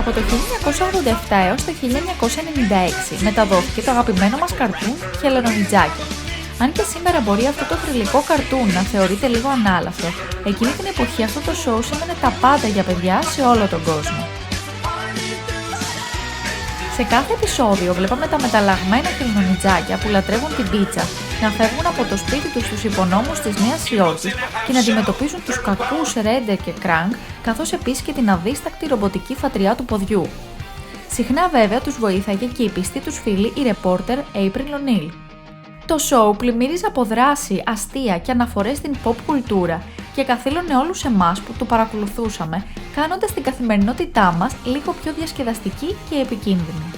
Από το 1987 έως το 1996 μεταδόθηκε το αγαπημένο μας καρτούν Χελονονιτζάκια. Αν και σήμερα μπορεί αυτό το θρυλικό καρτούν να θεωρείται λίγο ανάλαφρο, εκείνη την εποχή αυτό το show σήμαινε τα πάντα για παιδιά σε όλο τον κόσμο. Σε κάθε επεισόδιο βλέπαμε τα μεταλλαγμένα χελονονιτζάκια που λατρεύουν την πίτσα να φεύγουν από το σπίτι τους στους υπονόμους της Νέας Υόρκης και να αντιμετωπίζουν τους κακούς Ρέντερ και Κρανκ, καθώς επίσης και την αδίστακτη ρομποτική φατριά του ποδιού. Συχνά βέβαια τους βοήθαγε και η πιστή τους φίλη η ρεπόρτερ April O'Neil. Το show πλημμύριζε από δράση, αστεία και αναφορές στην pop κουλτούρα και καθήλωνε όλους εμάς που το παρακολουθούσαμε, κάνοντας την καθημερινότητά μας λίγο πιο διασκεδαστική και επικίνδυνη.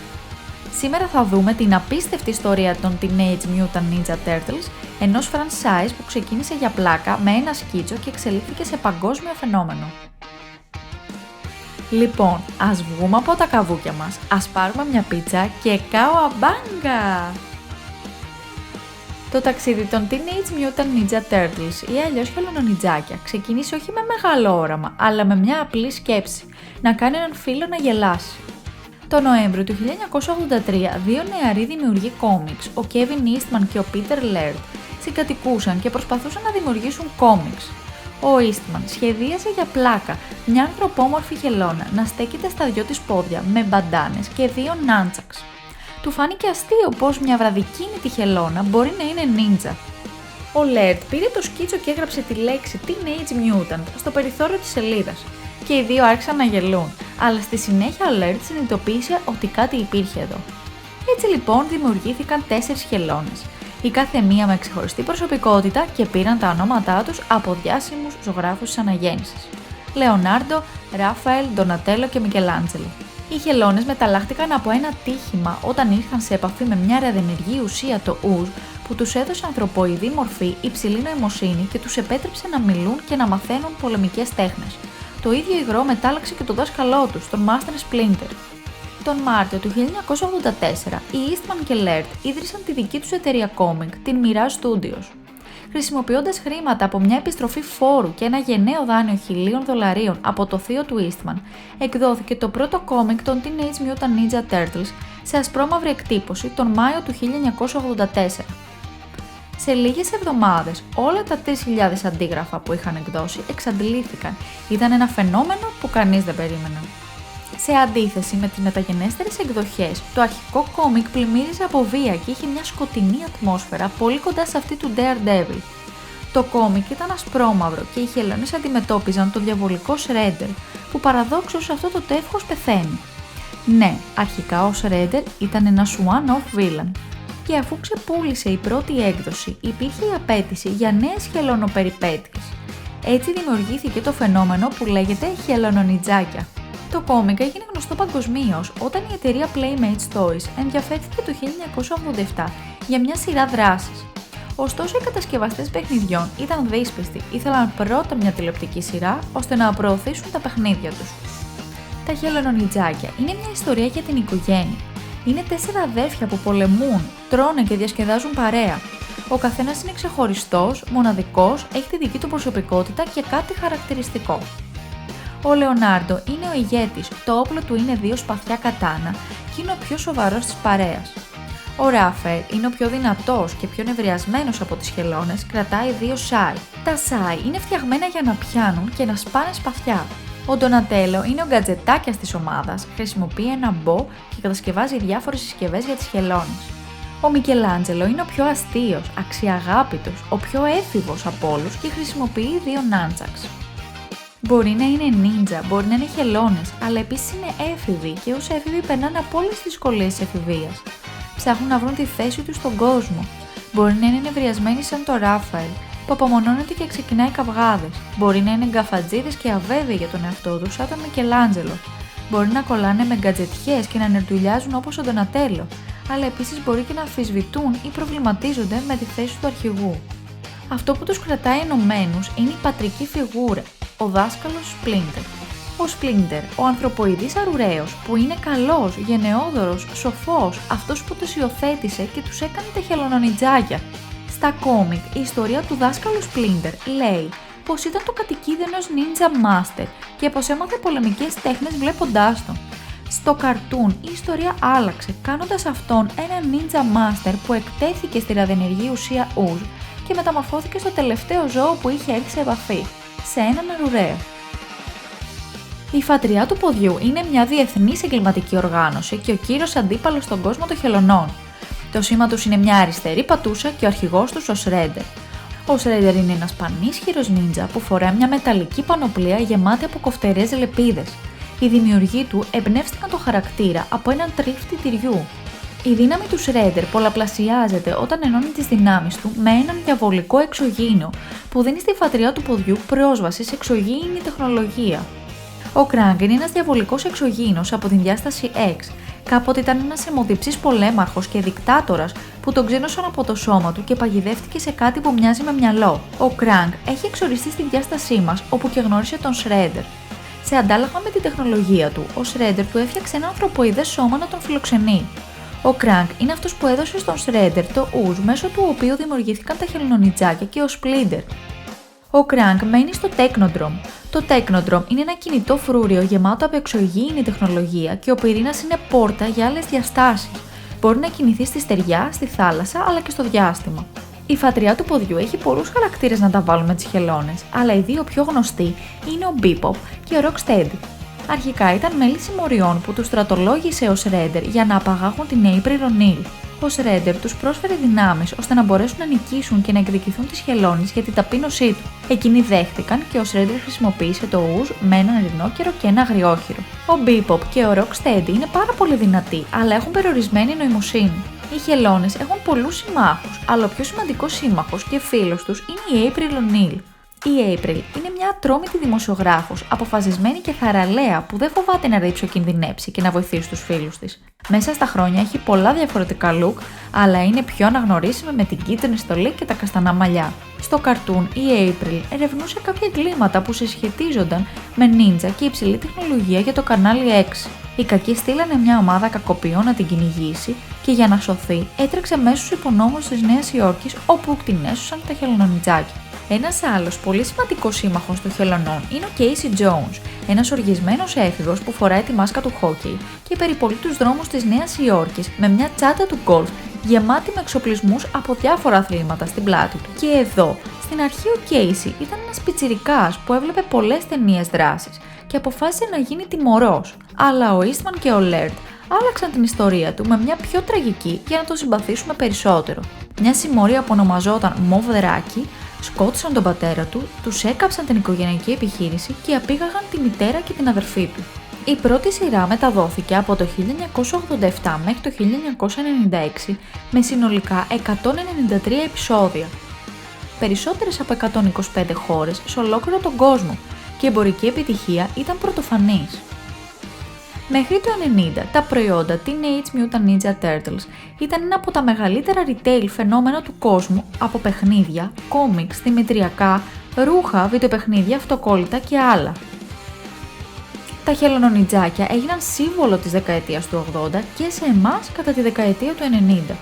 Σήμερα θα δούμε την απίστευτη ιστορία των Teenage Mutant Ninja Turtles, ενός franchise που ξεκίνησε για πλάκα με ένα σκίτσο και εξελίχθηκε σε παγκόσμιο φαινόμενο. Λοιπόν, ας βγούμε από τα καβούκια μας, ας πάρουμε μια πίτσα και καουαμπάγκα! Το ταξίδι των Teenage Mutant Ninja Turtles ή αλλιώς χελονονιτζάκια ξεκίνησε όχι με μεγάλο όραμα, αλλά με μια απλή σκέψη, να κάνει έναν φίλο να γελάσει. Το Νοέμβριο του 1983, δύο νεαροί δημιουργοί κόμιξ, ο Kevin Eastman και ο Peter Laird, συγκατοικούσαν και προσπαθούσαν να δημιουργήσουν κόμιξ. Ο Eastman σχεδίασε για πλάκα μια ανθρωπόμορφη χελώνα να στέκεται στα δυο της πόδια με μπαντάνες και δύο νάντσαξ. Του φάνηκε αστείο πως μια βραδικίνητη χελώνα μπορεί να είναι νίντζα. Ο Laird πήρε το σκίτσο και έγραψε τη λέξη Teenage Mutant στο περιθώριο της σελίδας και οι δύο άρχισαν να γελούν, αλλά στη συνέχεια ο Laird συνειδητοποίησε ότι κάτι υπήρχε εδώ. Έτσι λοιπόν δημιουργήθηκαν 4 χελώνες, η κάθε μία με ξεχωριστή προσωπικότητα και πήραν τα ονόματά τους από διάσημους ζωγράφους της αναγέννησης: Λεωνάρντο, Ράφαελ, Ντονατέλο και Μικελάντζελο. Οι χελώνες μεταλλάχτηκαν από ένα τύχημα όταν ήρθαν σε επαφή με μια ραδιενεργή ουσία, το ούζ, που τους έδωσε ανθρωποειδή μορφή, υψηλή νοημοσύνη και τους επέτρεψε να μιλούν και να μαθαίνουν πολεμικές τέχνες. Το ίδιο υγρό μετάλλαξε και τον δάσκαλό τους, τον Master Splinter. Τον Μάρτιο του 1984, οι Eastman και Laird ίδρυσαν τη δική τους εταιρεία κόμικ, την Mirage Studios. Χρησιμοποιώντας χρήματα από μια επιστροφή φόρου και ένα γενναίο δάνειο $1.000 από το θείο του Eastman, εκδόθηκε το πρώτο κόμικ των Teenage Mutant Ninja Turtles σε ασπρόμαυρη εκτύπωση τον Μάιο του 1984. Σε λίγες εβδομάδες, όλα τα 3.000 αντίγραφα που είχαν εκδώσει εξαντλήθηκαν. Ήταν ένα φαινόμενο που κανείς δεν περίμενε. Σε αντίθεση με τις μεταγενέστερες εκδοχές, το αρχικό κόμικ πλημμύριζε από βία και είχε μια σκοτεινή ατμόσφαιρα πολύ κοντά σε αυτή του Daredevil. Το κόμικ ήταν ασπρόμαυρο και οι χελώνες αντιμετώπιζαν το διαβολικό Shredder, που παραδόξως αυτό το τεύχος πεθαίνει. Ναι, αρχικά ο Shredder ήταν ένας one-off villain. Και αφού ξεπούλησε η πρώτη έκδοση, υπήρχε η απέτηση για νέες χελωνοπεριπέτειες. Έτσι δημιουργήθηκε το φαινόμενο που λέγεται χελονονιτζάκια. Το κόμικ έγινε γνωστό παγκοσμίως όταν η εταιρεία Playmates Toys ενδιαφέρθηκε το 1987 για μια σειρά δράσης. Ωστόσο, οι κατασκευαστές παιχνιδιών ήταν δύσπιστοι, ήθελαν πρώτα μια τηλεοπτική σειρά ώστε να προωθήσουν τα παιχνίδια τους. Τα χελονονιτζάκια είναι μια ιστορία για την οικογένεια. Είναι 4 αδέρφια που πολεμούν, τρώνε και διασκεδάζουν παρέα. Ο καθένας είναι ξεχωριστός, μοναδικός, έχει τη δική του προσωπικότητα και κάτι χαρακτηριστικό. Ο Λεωνάρντο είναι ο ηγέτης, το όπλο του είναι 2 σπαθιά κατάνα και είναι ο πιο σοβαρός της παρέας. Ο Ράφαελ είναι ο πιο δυνατός και πιο νευριασμένος από τις χελώνες, κρατάει 2 σάι. Τα σάι είναι φτιαγμένα για να πιάνουν και να σπάνε σπαθιά. Ο Ντονατέλο είναι ο γκατζετάκιας της ομάδας, χρησιμοποιεί ένα μπο και κατασκευάζει διάφορες συσκευές για τις χελώνες. Ο Μικελάντζελο είναι ο πιο αστείος, αξιαγάπητος, ο πιο έφηβος από όλους και χρησιμοποιεί 2 νάντσαξ. Μπορεί να είναι νίντζα, μπορεί να είναι χελώνες, αλλά επίσης είναι έφηβοι και ως έφηβοι περνάνε από όλες τις δυσκολίες της εφηβείας. Ψάχνουν να βρουν τη θέση τους στον κόσμο. Μπορεί να είναι νευριασμένοι σαν το Ράφαελ, που απομονώνεται και ξεκινάει καυγάδες. Μπορεί να είναι γκαφατζίδες και αβέβαιοι για τον εαυτό τους, σαν τον Μικελάντζελο. Μπορεί να κολλάνε με γκατζετιές και να νερτουλιάζουν όπως ο Ντονατέλο, αλλά επίσης μπορεί και να αμφισβητούν ή προβληματίζονται με τη θέση του αρχηγού. Αυτό που τους κρατάει ενωμένους είναι η πατρική φιγούρα, ο δάσκαλος Splinter. Ο Splinter, ο ανθρωποειδής αρουραίος, που είναι καλός, γενναιόδωρος, σοφός, αυτός που τους υιοθέτησε και τους έκανε τα χελονονιτζάκια. Στα κόμικ, η ιστορία του δάσκαλου Splinter λέει πως ήταν το κατοικίδιο ενός Ninja Master και πως έμαθε πολεμικές τέχνες βλέποντάς τον. Στο καρτούν η ιστορία άλλαξε, κάνοντας αυτόν ένα Ninja Master που εκτέθηκε στη ραδιενεργή ουσία ούζ και μεταμορφώθηκε στο τελευταίο ζώο που είχε έρθει σε επαφή, σε έναν αρουραίο. Η Φατριά του Ποδιού είναι μια διεθνής εγκληματική οργάνωση και ο κύριος αντίπαλος στον κόσμο των χελωνών. Το σήμα τους είναι μια αριστερή πατούσα και ο αρχηγός τους ο Shredder. Ο Shredder είναι ένας πανίσχυρος νίντζα που φοράει μια μεταλλική πανοπλία γεμάτη από κοφτερές λεπίδες. Οι δημιουργοί του εμπνεύστηκαν το χαρακτήρα από έναν τρίφτη τυριού. Η δύναμη του Shredder πολλαπλασιάζεται όταν ενώνει τις δυνάμεις του με έναν διαβολικό εξωγήινο που δίνει στη Φατριά του Ποδιού πρόσβαση σε εξωγήινη τεχνολογία. Ο Krang είναι ένας διαβολικός εξωγήινος από την διάσταση X. Κάποτε ήταν ένας αιμοδιψής πολέμαρχος και δικτάτορας που τον ξένωσαν από το σώμα του και παγιδεύτηκε σε κάτι που μοιάζει με μυαλό. Ο Krang έχει εξοριστεί στη διάστασή μας όπου και γνώρισε τον Shredder. Σε αντάλλαγμα με τη τεχνολογία του, ο Shredder του έφτιαξε ένα ανθρωποειδές σώμα να τον φιλοξενεί. Ο Krang είναι αυτός που έδωσε στον Shredder το ούζ μέσω του οποίου δημιουργήθηκαν τα χελωνονιτζάκια και ο Splinter. Ο Krang μένει στο Technodrome. Το Technodrome είναι ένα κινητό φρούριο γεμάτο από εξωγήινη τεχνολογία και ο πυρήνας είναι πόρτα για άλλες διαστάσεις. Μπορεί να κινηθεί στη στεριά, στη θάλασσα αλλά και στο διάστημα. Η Φατριά του Ποδιού έχει πολλούς χαρακτήρες να τα βάλουν με τις χελώνες, αλλά οι δύο πιο γνωστοί είναι ο Bebop και ο Rocksteady. Αρχικά ήταν μέλη συμμοριών που τους στρατολόγησε ο Shredder για να απαγάγουν την April O'Neil. Ο Shredder τους πρόσφερε δυνάμεις ώστε να μπορέσουν να νικήσουν και να εκδικηθούν τις χελώνες για την ταπείνωσή του. Εκείνοι δέχτηκαν και ο Shredder χρησιμοποίησε το ούζ με έναν ρινόκερο και ένα αγριόχειρο. Ο Bebop και ο Rocksteady είναι πάρα πολύ δυνατοί, αλλά έχουν περιορισμένη νοημοσύνη. Οι χελώνες έχουν πολλούς συμμάχους, αλλά ο πιο σημαντικός σύμμαχος και φίλος τους είναι η April O'Neil. Η April είναι μια ατρόμητη δημοσιογράφος, αποφασισμένη και θαραλέα που δεν φοβάται να ριψοκινδυνέψει και να βοηθήσει τους φίλους της. Μέσα στα χρόνια έχει πολλά διαφορετικά look, αλλά είναι πιο αναγνωρίσιμη με την κίτρινη στολή και τα καστανά μαλλιά. Στο καρτούν, η April ερευνούσε κάποια εγκλήματα που συσχετίζονταν με νίντζα και υψηλή τεχνολογία για το κανάλι 6. Οι κακοί στείλανε μια ομάδα κακοποιών να την κυνηγήσει και για να σωθεί έτρεξε μέσω στους υπονόμους της Νέας Υόρκης όπου την έσωσαν τα χελωνονιτζάκια. Ένας άλλος πολύ σημαντικός σύμμαχος των χελωνών είναι ο Casey Jones, ένας οργισμένος έφηβος που φοράει τη μάσκα του χόκκι και περιπολεί τους δρόμους της Νέας Υόρκης με μια τσάντα του γκολφ γεμάτη με εξοπλισμούς από διάφορα αθλήματα στην πλάτη του. Και εδώ, στην αρχή ο Casey ήταν ένας πιτσιρικάς που έβλεπε πολλές ταινίες δράσης και αποφάσισε να γίνει τιμωρός, αλλά ο Eastman και ο Laird άλλαξαν την ιστορία του με μια πιο τραγική για να τον συμπαθήσουμε περισσότερο. Μια συμμορία που ονομαζόταν Μοβ Δράκη σκότωσαν τον πατέρα του, τους έκαψαν την οικογενειακή επιχείρηση και απήγαγαν τη μητέρα και την αδερφή του. Η πρώτη σειρά μεταδόθηκε από το 1987 μέχρι το 1996 με συνολικά 193 επεισόδια. Περισσότερες από 125 χώρες σε ολόκληρο τον κόσμο και η εμπορική επιτυχία ήταν πρωτοφανής. Μέχρι το 90, τα προϊόντα Teenage Mutant Ninja Turtles ήταν ένα από τα μεγαλύτερα retail φαινόμενα του κόσμου από παιχνίδια, κόμιξ, δημητριακά, ρούχα, βιντεοπαιχνίδια, αυτοκόλλητα και άλλα. Τα χελωνονιτζάκια έγιναν σύμβολο της δεκαετίας του 80 και σε εμάς κατά τη δεκαετία του 90.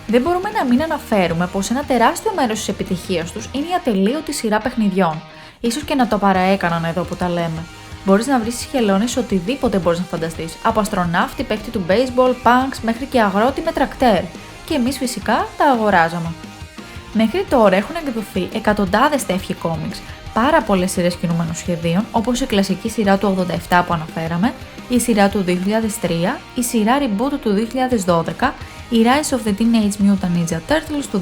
Δεν μπορούμε να μην αναφέρουμε πως ένα τεράστιο μέρος της επιτυχίας τους είναι η ατελείωτη σειρά παιχνιδιών. Ίσως και να το παραέκαναν εδώ που τα λέμε. Μπορείς να βρεις στις χελώνες οτιδήποτε μπορείς να φανταστείς, από αστροναύτη, παίκτη του baseball, punks μέχρι και αγρότη με τρακτέρ. Και εμείς φυσικά τα αγοράζαμε. Μέχρι τώρα έχουν εκδοθεί εκατοντάδες τέτοιοι κόμιξ, πάρα πολλές σειρές κινούμενων σχεδίων, όπως η κλασική σειρά του 87 που αναφέραμε, η σειρά του 2003, η σειρά reboot του 2012, η Rise of the Teenage Mutant Ninja Turtles του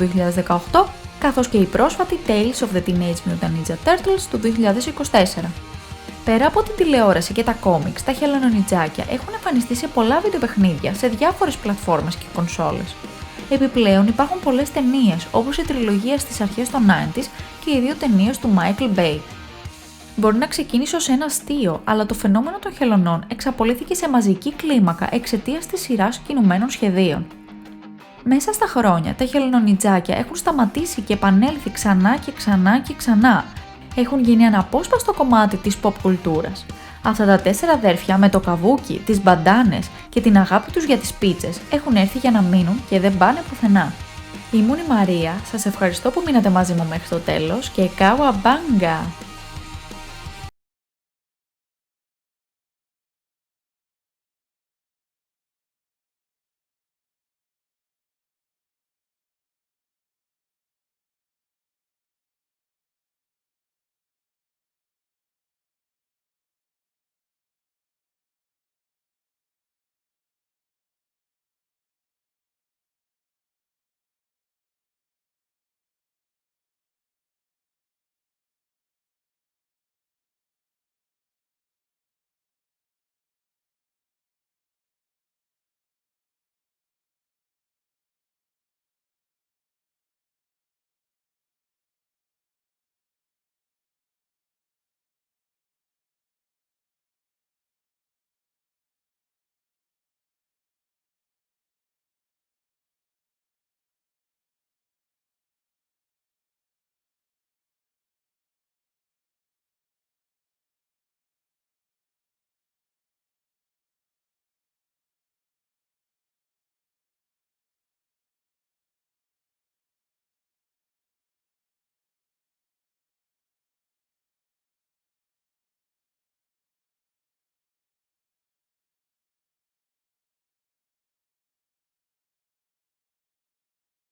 2018, καθώς και η πρόσφατη Tales of the Teenage Mutant Ninja Turtles του 2024. Πέρα από την τηλεόραση και τα κόμιξ, τα χελωνονιτζάκια έχουν εμφανιστεί σε πολλά βιντεοπαιχνίδια σε διάφορες πλατφόρμες και κονσόλες. Επιπλέον υπάρχουν πολλές ταινίες, όπως η τριλογία στις αρχές των 90s και οι δύο ταινίες του Michael Bay. Μπορεί να ξεκίνησε ως ένα αστείο, αλλά το φαινόμενο των χελωνών εξαπολύθηκε σε μαζική κλίμακα εξαιτίας της σειράς κινουμένων σχεδίων. Μέσα στα χρόνια, τα χελωνονιτζάκια έχουν σταματήσει και επανέλθει ξανά και ξανά και ξανά. Έχουν γίνει αναπόσπαστο κομμάτι της pop κουλτούρας. Αυτά τα 4 αδέρφια με το καβούκι, τις μπαντάνες και την αγάπη τους για τις πίτσες έχουν έρθει για να μείνουν και δεν πάνε πουθενά. Ήμουν η Μαρία, σας ευχαριστώ που μείνατε μαζί μου μέχρι το τέλος και καουαμπάγκα!